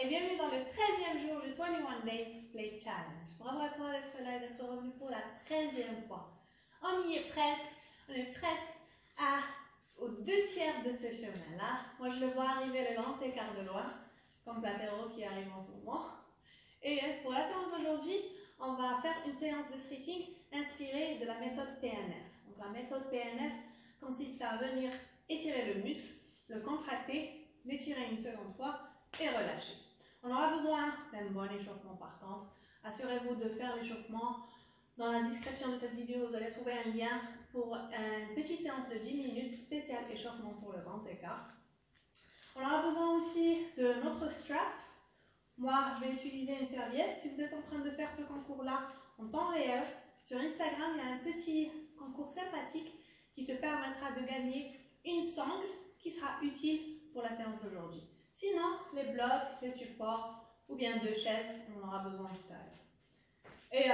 et bienvenue dans le 13e jour du 21 Days Play Challenge. Bravo à toi d'être là et d'être revenu pour la 13e fois. On y est presque, on est presque aux 2/3 de ce chemin-là. Moi je le vois arriver le grand écart de loin, comme Platero qui arrive en ce moment. Et pour la séance d'aujourd'hui, on va faire une séance de stretching inspirée de la méthode PNF. Donc la méthode PNF consiste à venir étirer le muscle, le contracter, l'étirer une seconde fois et relâcher. On aura besoin d'un bon échauffement par contre. Assurez-vous de faire l'échauffement. Dans la description de cette vidéo, vous allez trouver un lien pour une petite séance de 10 minutes spéciale échauffement pour le grand écart. On aura besoin aussi de notre strap. Moi, je vais utiliser une serviette. Si vous êtes en train de faire ce concours-là en temps réel, sur Instagram, il y a un petit concours sympathique qui te permettra de gagner une sangle qui sera utile pour la séance d'aujourd'hui. Sinon, les blocs, les supports ou bien 2 chaises, on en aura besoin tout à l'heure. Et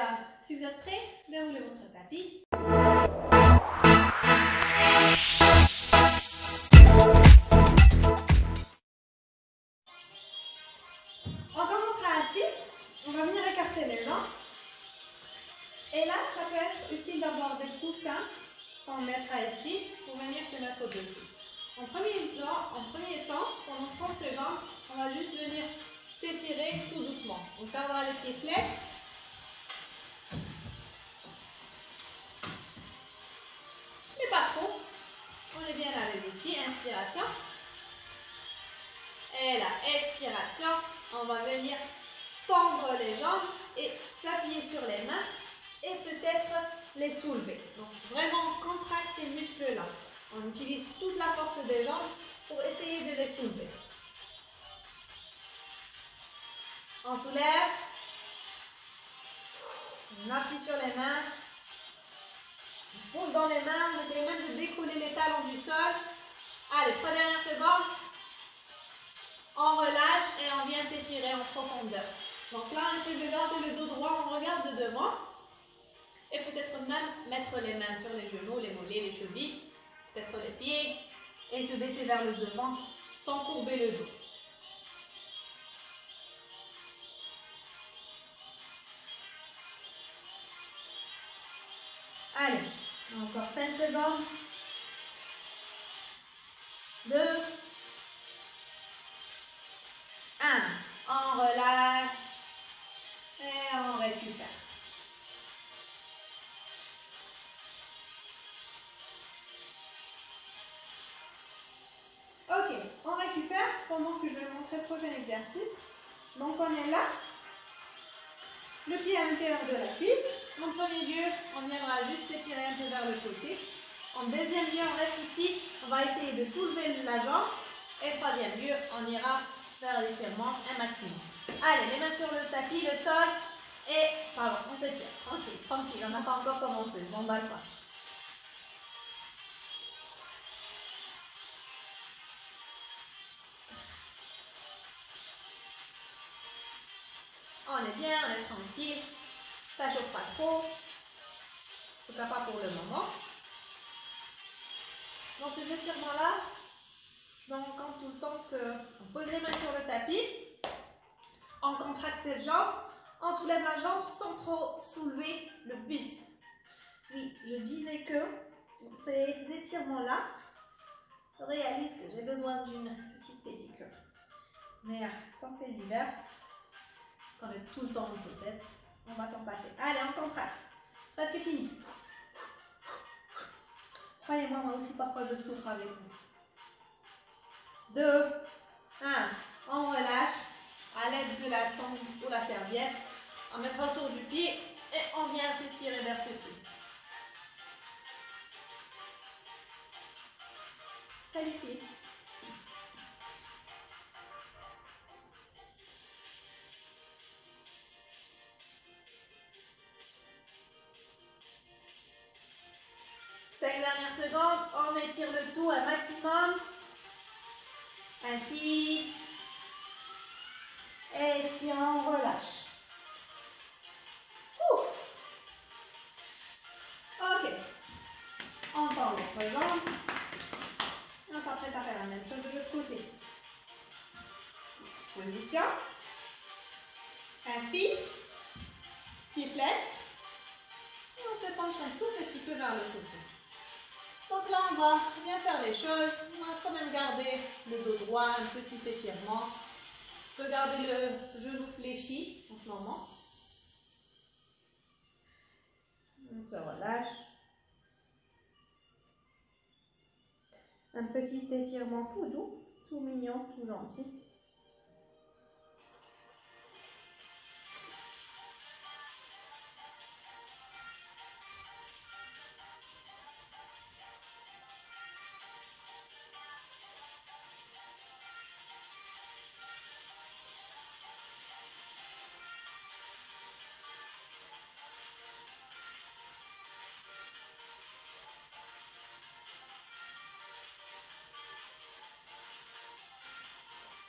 si vous êtes prêts, déroulez votre tapis. On commencera assis, on va venir écarter les jambs. Et là, ça peut être utile d'avoir des coussins qu'on mettra ici pour venir se mettre au-dessus. En premier temps, pendant 30 secondes, on va juste venir s'étirer tout doucement. Donc ça, on va les pieds flex. Mais pas trop. On est bien à l'aise ici. Inspiration. Et là, expiration. On va venir tendre les jambes et s'appuyer sur les mains et peut-être les soulever. Donc vraiment, on contracte ces muscles-là. On utilise toute la force des jambes pour essayer de les soulever. On soulève. On appuie sur les mains. On pose dans les mains. On essaie même de décoller les talons du sol. Allez, 3 dernières secondes. On relâche et on vient s'étirer en profondeur. Donc là, on essaie de garder le dos droit. On regarde devant. Et peut-être même mettre les mains sur les genoux, les mollets, les chevilles. Peut-être les pieds. Et se baisser vers le devant sans courber le dos. Allez, encore 5 secondes. 2, 1. On relâche et on récupère. Ok, on récupère pendant que je vais montrer le prochain exercice. Donc on est là, le pied à l'intérieur de la cuisse. En premier lieu, on viendra juste s'étirer un peu vers le côté. En deuxième lieu, on reste ici, on va essayer de soulever la jambe. Et troisième lieu, on ira faire l'étirement un maximum. Allez, les mains sur le tapis, le sol. Et, pardon, on s'étire. Tranquille, tranquille, on n'a pas encore commencé, on n'emballe pas. On est bien, on est tranquille. Ça chauffe pas trop. En tout cas pas pour le moment. Dans ce étirement-là, je me rends compte tout le temps qu'on pose les mains sur le tapis, on contracte cette jambe, on soulève la jambe sans trop soulever le buste. Oui, je disais que pour ces étirements-là, je réalise que j'ai besoin d'une petite pédicure. Mais comme c'est l'hiver, qu'on est tout le temps en chaussettes, on va s'en passer. Allez, on contracte. Presque fini. Croyez-moi, moi aussi parfois je souffre avec vous. 2, 1, on relâche à l'aide de la sangle ou la serviette. On mettra autour du pied et on vient s'étirer vers ce pied. Salut pied. Cinq dernières secondes, on étire le tout un maximum. Ainsi. Et puis on relâche. Ok. On tend l'autre jambe. On s'apprête à faire la même chose de l'autre côté. Position. Inspire. Pied flex. Et on se penche un tout petit peu vers le côté. Donc là, on va bien faire les choses. On va quand même garder le dos droit, un petit étirement. On peut garder le genou fléchi en ce moment. On se relâche. Un petit étirement tout doux, tout mignon, tout gentil.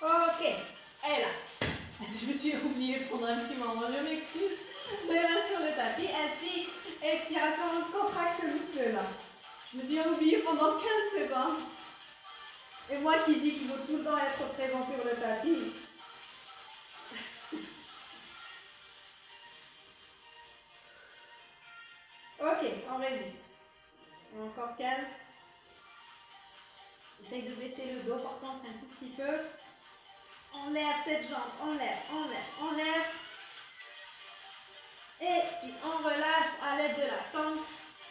Ok, et là, je me suis oubliée pendant un petit moment, je m'excuse. Les mains sur le tapis, inspire, expiration, on contracte le muscle là. Je me suis oubliée pendant 15 secondes. Et moi qui dis qu'il faut tout le temps être présent sur le tapis. Ok, on résiste. Encore 15. Essaye de baisser le dos par contre un tout petit peu. On lève cette jambe, on lève, on lève, on lève. Et puis on relâche à l'aide de la sangle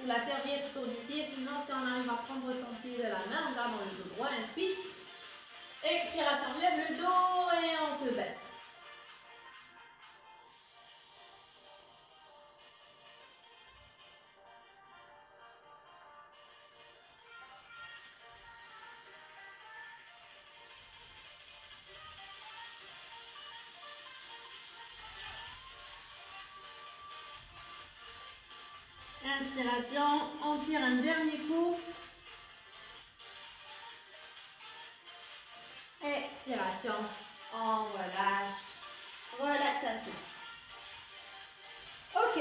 ou la serviette autour du pied. Sinon, si on arrive à prendre son pied de la main, on garde dans le dos droit, inspire. Expiration, on lève le dos et on se baisse. Inspiration, on tire un dernier coup. Expiration, on relâche. Relaxation. Ok,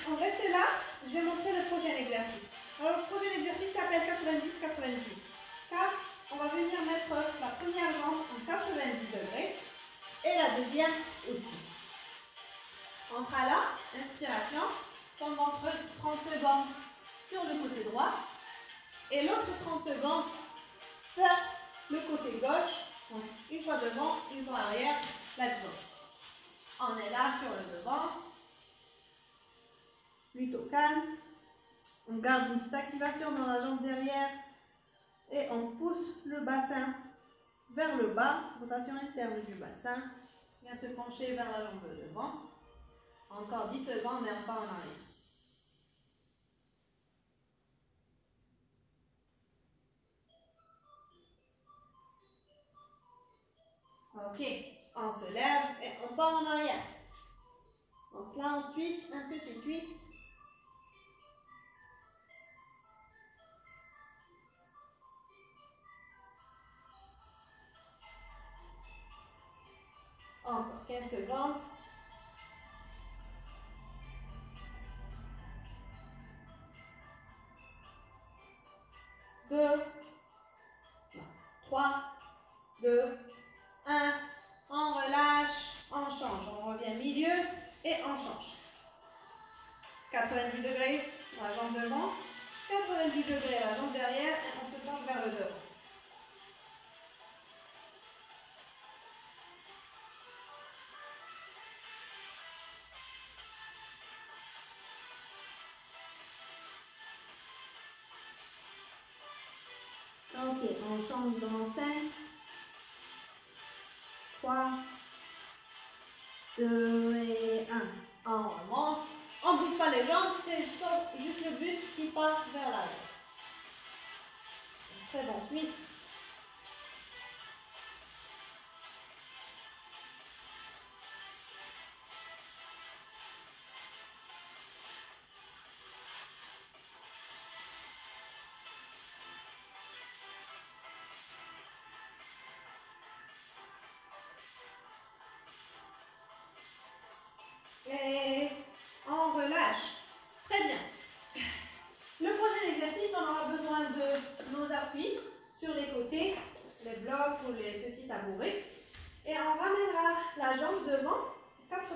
on reste là. Je vais montrer le prochain exercice. Alors, le prochain exercice s'appelle 90-90. Car on va venir mettre la première jambe en 90 degrés et la deuxième aussi. On sera là, inspiration, pendant 30 secondes sur le côté droit et l'autre 30 secondes sur le côté gauche. Donc, une fois devant, une fois arrière, let's go. On est là sur le devant, plutôt calme. On garde une petite activation dans la jambe derrière et on pousse le bassin vers le bas, rotation interne du bassin. Bien se pencher vers la jambe de devant. Encore 10 secondes et on part en arrière. Ok, on se lève et on part en arrière. Donc là on twist, un petit twist. Encore 15 secondes. 2, 3, 2, 1. On relâche, on change. On revient milieu et on change. 90 degrés, la jambe devant. 90 degrés, la jambe derrière. Et on se penche vers le devant. Ok, on change dans 5, 3, 2 et 1. On remonte. On ne bouge pas les jambes, c'est juste le buste qui part vers l'arrière. Très bon twist. Et on relâche. Très bien. Le prochain exercice, on aura besoin de nos appuis sur les côtés, les blocs ou les petits tabourets. Et on ramènera la jambe devant,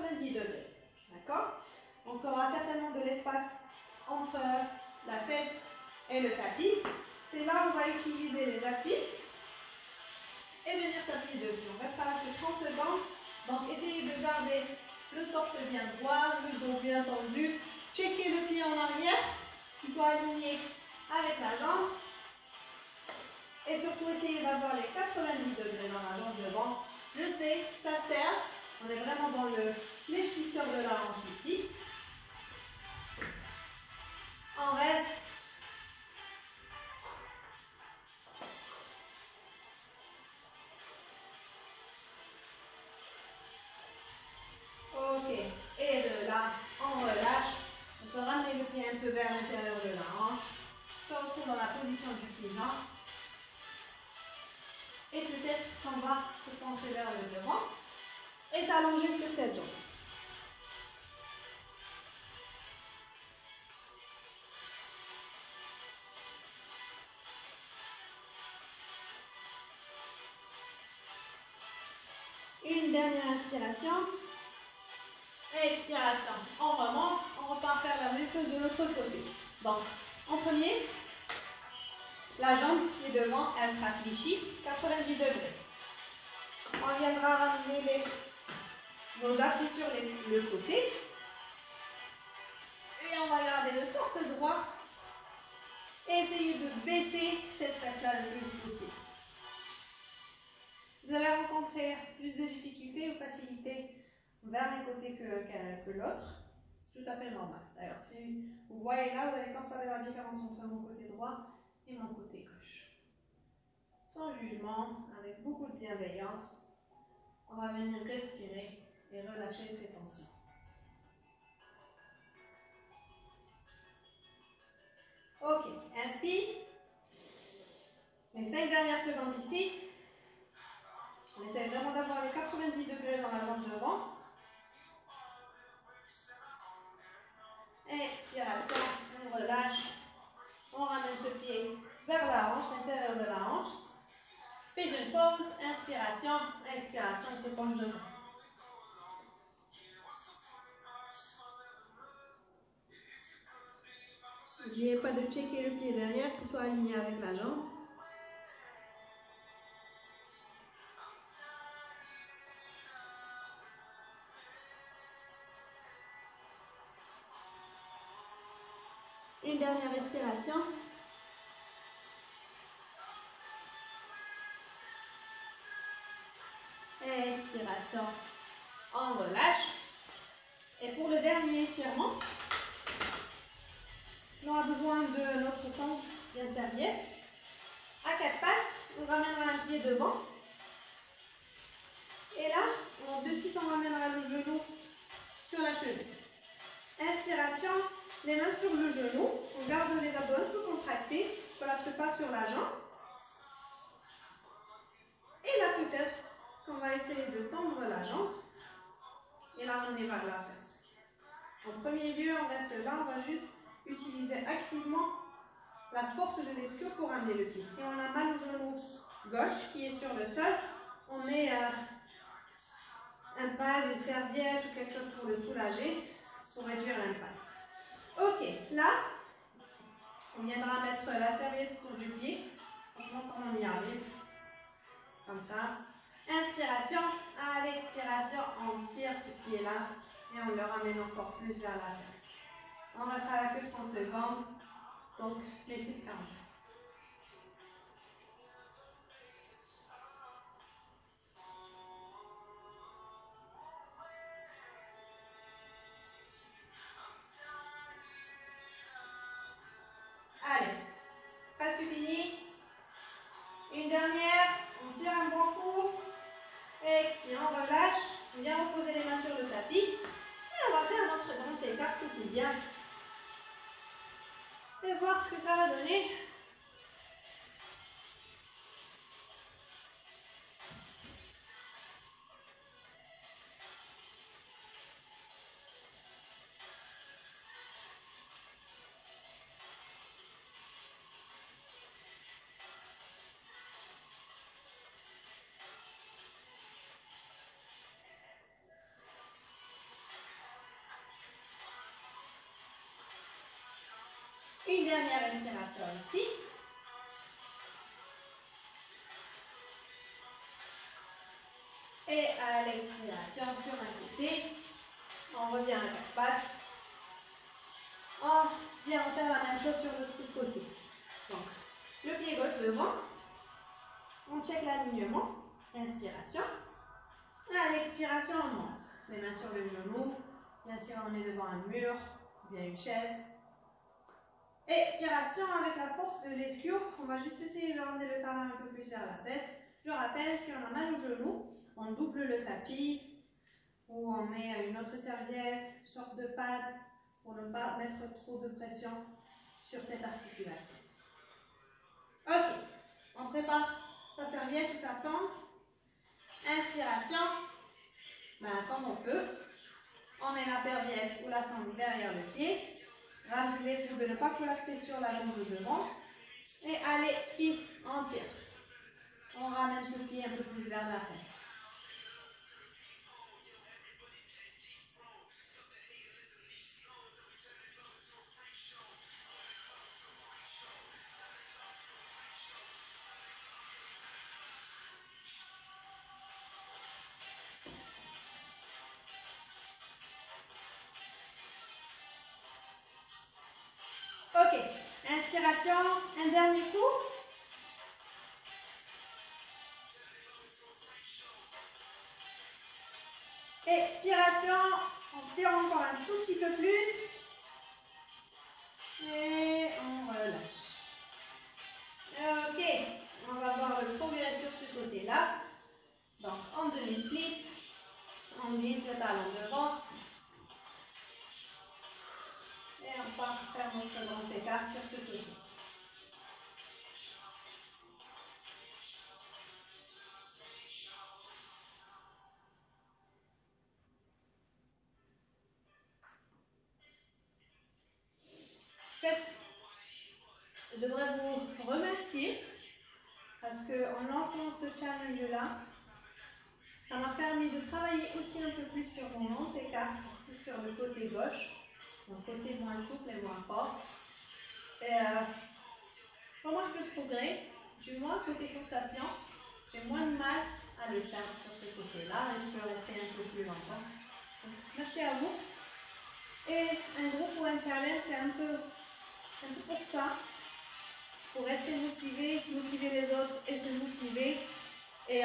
90 degrés. D'accord? Donc, on aura certainement de l'espace entre la fesse et le tapis. C'est là où on va utiliser les appuis et venir s'appuyer dessus. On restera là que 30 secondes. Donc, essayez de garder le torse bien droit, le dos bien tendu. Checkez le pied en arrière, qu'il soit aligné avec la jambe. Et surtout, essayez d'avoir les 90 degrés dans la jambe devant. Je sais, ça sert. On est vraiment dans le fléchisseur de la hanche ici. On reste. Ok. Et de là, on relâche. On peut ramener le pied un peu vers l'intérieur de la hanche. On se retrouve dans la position du pigeon. Et peut-être qu'on va se pencher vers le devant et s'allonger sur cette jambe. Une dernière inspiration. Expiration. On remonte. On repart faire la même chose de l'autre côté. Donc, en premier, la jambe qui est devant, elle sera fléchie, 90 degrés. On viendra ramener nos appuis sur le côté. Et on va garder le torse droit. Et essayer de baisser cette fesse-là le plus possible. Vous allez rencontrer plus de difficultés ou facilités vers un côté que l'autre. C'est tout à fait normal. D'ailleurs, si vous voyez là, vous allez constater la différence entre mon côté droit et mon côté gauche. Sans jugement, avec beaucoup de bienveillance, on va venir respirer et relâcher ces tensions. Ok, inspire. Les 5 dernières secondes ici. On essaie vraiment d'avoir les 90 degrés dans la jambe devant. Expiration, on relâche. On ramène ce pied vers la hanche, l'intérieur de la hanche. Pigeon pose, inspiration, expiration, on se penche devant. N'oubliez pas de checker le pied derrière, qu'il soit aligné avec la jambe. Une dernière respiration. Expiration, on relâche. Et pour le dernier étirement, on aura besoin de notre centre bien serviette. À 4 pattes, on ramènera un pied devant. Et là, de suite, on ramènera le genou sur la cheville. Inspiration, les mains sur le genou. On garde les abdos un peu contractés. On ne relâche pas sur la jambe. Et là, peut-être qu'on va essayer de tendre la jambe et la ramener vers la fesse. En premier lieu, on reste là. On va juste utiliser activement la force de l'ischio pour ramener le pied. Si on a mal au genou gauche qui est sur le sol, on met un pad, une serviette ou quelque chose pour le soulager, pour réduire l'impact. Ok, là, on viendra mettre la serviette sur du pied. Franchement, on y arrive. Comme ça. Inspiration, à l'expiration, on tire ce pied-là et on le ramène encore plus vers la fesse. On restera là que 30 secondes, donc mettez 40. Allez, presque fini. Une dernière, on tire un bon coup. Expire, on relâche. On vient reposer les mains sur le tapis. Et on va faire notre grand écart quotidien. Et voir ce que ça va donner. dernière respiration ici. Et à l'expiration sur un côté, on revient à quatre pattes. On vient faire la même chose sur l'autre côté. Donc, le pied gauche devant. On check l'alignement. Inspiration. Et à l'expiration, on monte. Les mains sur le genou. Bien sûr, on est devant un mur, ou bien une chaise. Expiration avec la force de l'esquio. On va juste essayer de rendre le talon un peu plus vers la tête. Je rappelle, si on a mal au genou, on double le tapis ou on met une autre serviette, une sorte de pad pour ne pas mettre trop de pression sur cette articulation. Ok, on prépare sa serviette ou sa sangle. Inspiration, comme on peut. On met la serviette ou la sangle derrière le pied. Rappelez-vous de ne pas collapser sur la jambe de devant. Et allez, ski, on tire. On ramène ce pied un peu plus vers la tête. Ok, inspiration, un dernier coup. Expiration, on tire encore un tout petit peu plus. Et on relâche. Ok, on va voir le progrès sur ce côté-là. Donc en demi-split, on glisse le talon devant. Et on part faire notre grand écart sur ce côté. En fait, je devrais vous remercier parce qu'en lançant ce challenge-là, ça m'a permis de travailler aussi un peu plus sur mon grand écart, surtout sur le côté gauche, mon côté moins souple et moins fort. Et je remarque le progrès, du moins côté sensation, j'ai moins de mal à le faire sur ce côté-là et je peux rester un peu plus longtemps. Donc, merci à vous. Et un groupe ou un challenge, c'est un peu pour ça, pour rester motivé, motiver les autres et se motiver et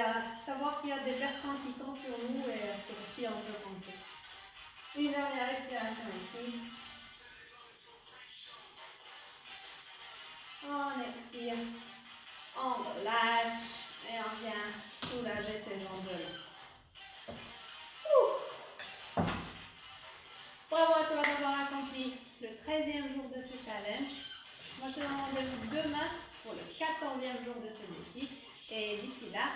savoir qu'il y a des personnes qui comptent sur nous et sur qui on peut compter. Une dernière respiration ici. On expire, on relâche et on vient soulager ces jambes-là. Bravo à toi d'avoir accompli le 13e jour de ce challenge. Moi, je te donne rendez-vous demain pour le 14e jour de ce défi. Et d'ici là,